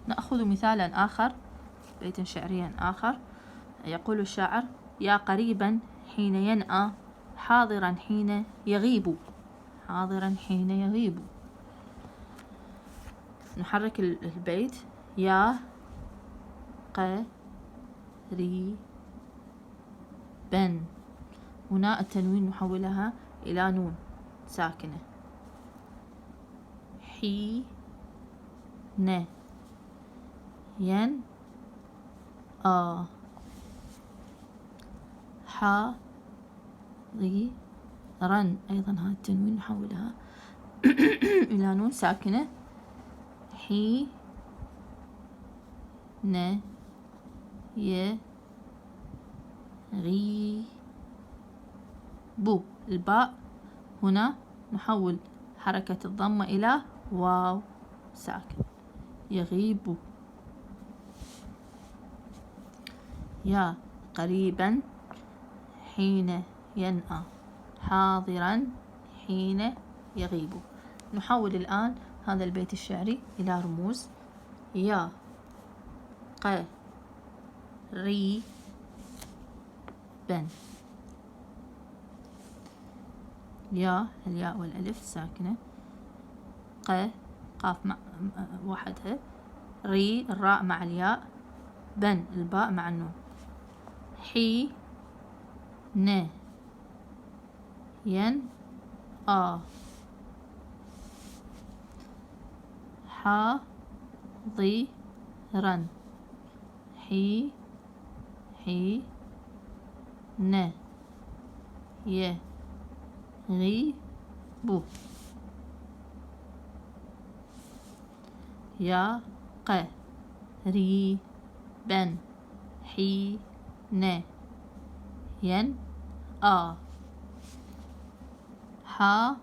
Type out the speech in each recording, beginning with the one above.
نأخذ مثالا آخر، بيتا شعريا آخر. يقول الشاعر: يا قريبا حين ينأى، حاضرا حين يغيب. حاضرا حين يغيب. نحرك البيت: يا قريبا. هنا التنوين نحولها إلى نون ساكنة. حين ينأى، حاضرا، أيضا هذا التنوين نحولها إلى نون ساكنة. حين يغيب. الباء هنا نحول حركة الضمة إلى واو ساكن. يغيب. يا قريبا حين ينأى، حاضرا حين يغيب. نحول الآن هذا البيت الشعري إلى رموز. يا قريبا. يا الياء والألف ساكنة. قاف مع وحدها. ري الراء مع الياء. بن الباء مع النون. حين ينأى، حاضرا حين يغيب. يا قريبا حين ينأى، حاضرا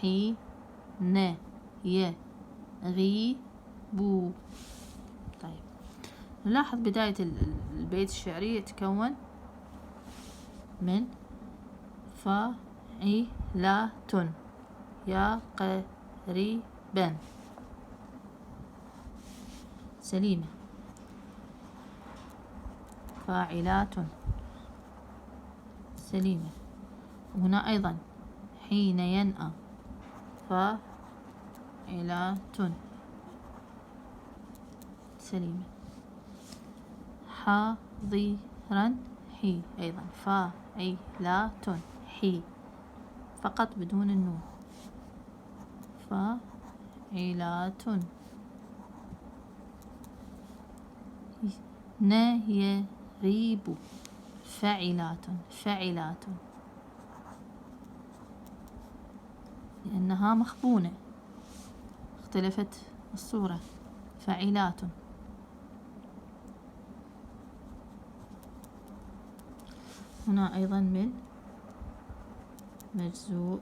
حين يغيب. طيب، نلاحظ بداية البيت الشعري يتكون من فاعلات. يا قريبا. سليمة. فاعلات. سليمة. هنا أيضا حين ينأى، فاعلات. سليمة. حاضرا حي، أيضا فاعلات. حي فقط بدون النون. فاعلات. يغيب. فاعلات. فاعلات لأنها مخبونة، اختلفت الصورة. فاعلات. هنا أيضا من مجزوء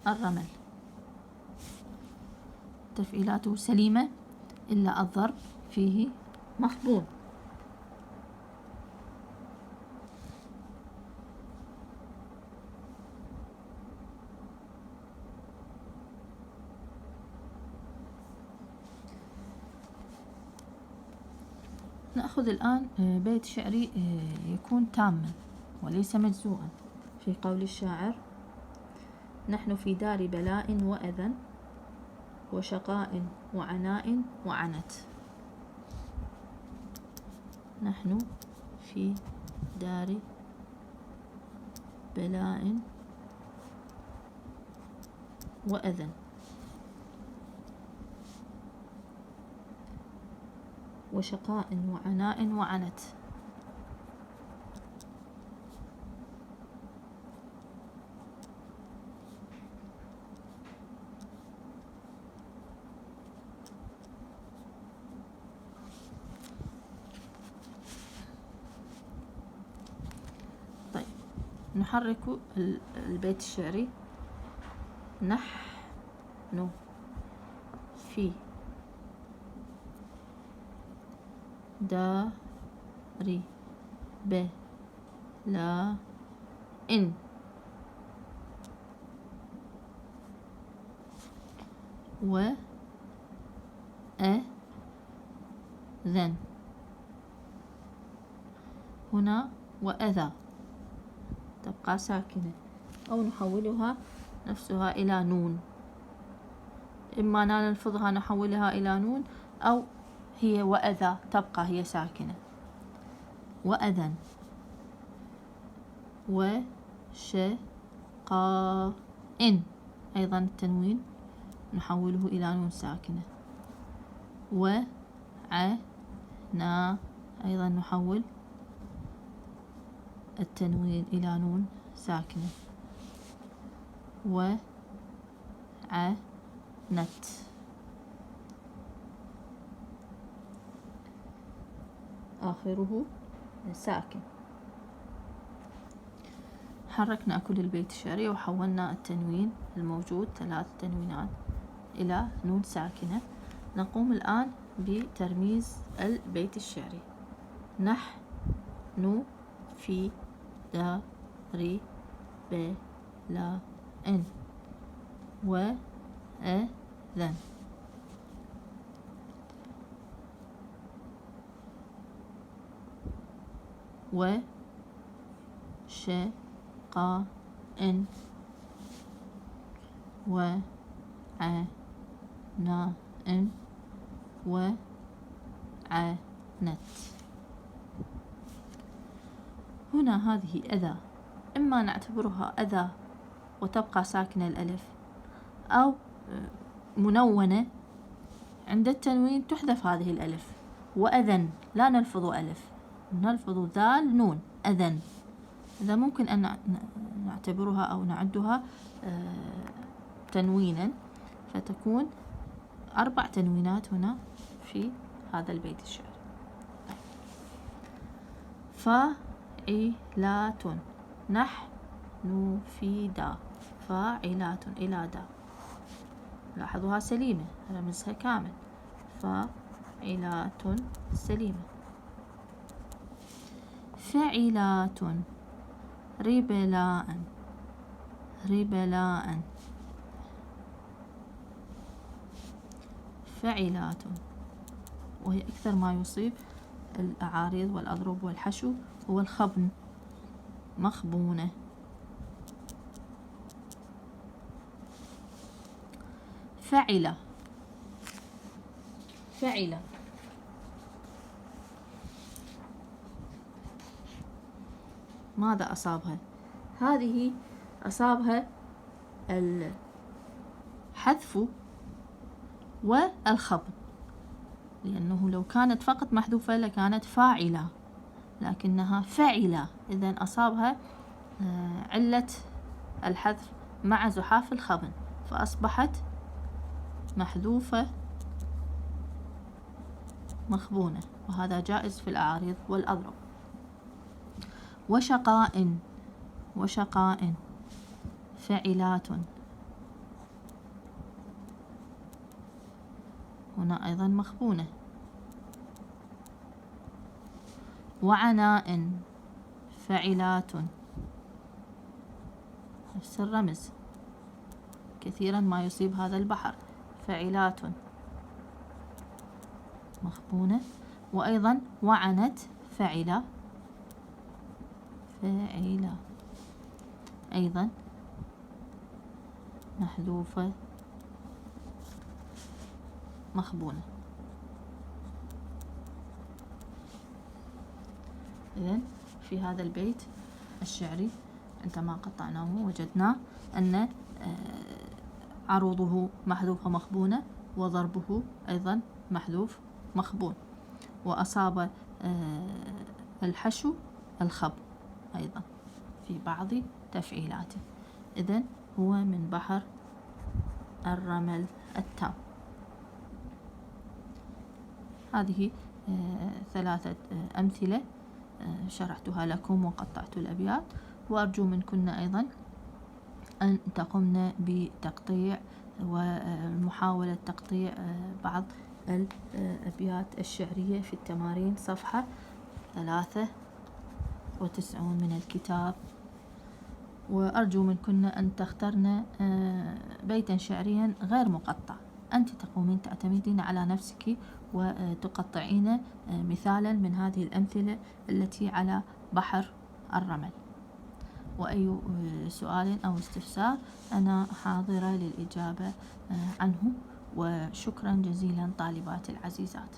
الرمل. تفعيلاته سليمة إلا الضرب فيه مخبون. نأخذ الآن بيت شعري يكون تاما وليس مجزوءا. في قول الشاعر: نحن في دار بلاء وأذى، وشقاء وعناء وعنت. نحن في دار بلاء وأذى، وشقاء وعناء وعنت. طيب، نحرك البيت الشعري: نحن في دار لا إن. وأذن. هنا وأذى تبقى ساكنة، أو نحولها نفسها إلى نون، إما نلفظها نحولها إلى نون، أو هي وأذى تبقى هي ساكنة. وأذن. وشقاء أيضا التنوين نحوله إلى نون ساكنة. وعنا أيضا نحول التنوين إلى نون ساكنة. وعنت آخره ساكن. حركنا كل البيت الشعري وحولنا التنوين الموجود 3 تنوينات إلى نون ساكنة. نقوم الآن بترميز البيت الشعري. نحن في دار بلاء وأذن. وشقاء وعناء وعنت. هنا هذه أذى، إما نعتبرها أذى وتبقى ساكنة الألف، أو منونة عند التنوين تحذف هذه الألف. وأذن لا نلفظ ألف، نلفظ ذال نون أذن. إذا ممكن أن نعتبرها أو نعدها تنوينا، فتكون 4 تنوينات هنا في هذا البيت الشعري. فاعلات. نحن في دا. فاعلات إلى دا، لاحظوها سليمة، رمزها كامل. فاعلات سليمة. فعلات. ربلاء. ربلاء. فعلات، وهي أكثر ما يصيب الأعاريض والأضرب والحشو هو الخبن. مخبونة. فعلة. فعلة. ماذا أصابها؟ هذه أصابها الحذف والخفض، لأنه لو كانت فقط محذوفة لكانت فاعلة، لكنها فعلة، إذن أصابها علة الحذف مع زحاف الخبن، فأصبحت محذوفة مخبونة، وهذا جائز في الأعاريض والأضرب. وشقاء. وشقاء. فعلات. هنا أيضا مخبونة. وعناء. فعلات، نفس الرمز، كثيرا ما يصيب هذا البحر. فعلات مخبونة. وأيضا وعنت. فعلة. فعلة أيضا محذوفة مخبونة. إذن في هذا البيت الشعري عندما قطعناه وجدنا أن عروضه محذوفة مخبونة، وضربه أيضا محذوف مخبون، وأصاب الحشو الخب أيضا في بعض تفعيلاته. إذن هو من بحر الرمل التام. هذه 3 أمثلة شرحتها لكم وقطعت الأبيات، وأرجو منكن أيضا أن تقمن بتقطيع ومحاولة تقطيع بعض الأبيات الشعرية في التمارين صفحة 3 وتسعون من الكتاب. وأرجو منكن أن تخترن بيتا شعريا غير مقطع، أنت تقومين تعتمدين على نفسك وتقطعين مثالا من هذه الأمثلة التي على بحر الرمل. وأي سؤال أو استفسار أنا حاضرة للإجابة عنه. وشكرا جزيلا طالباتي العزيزات.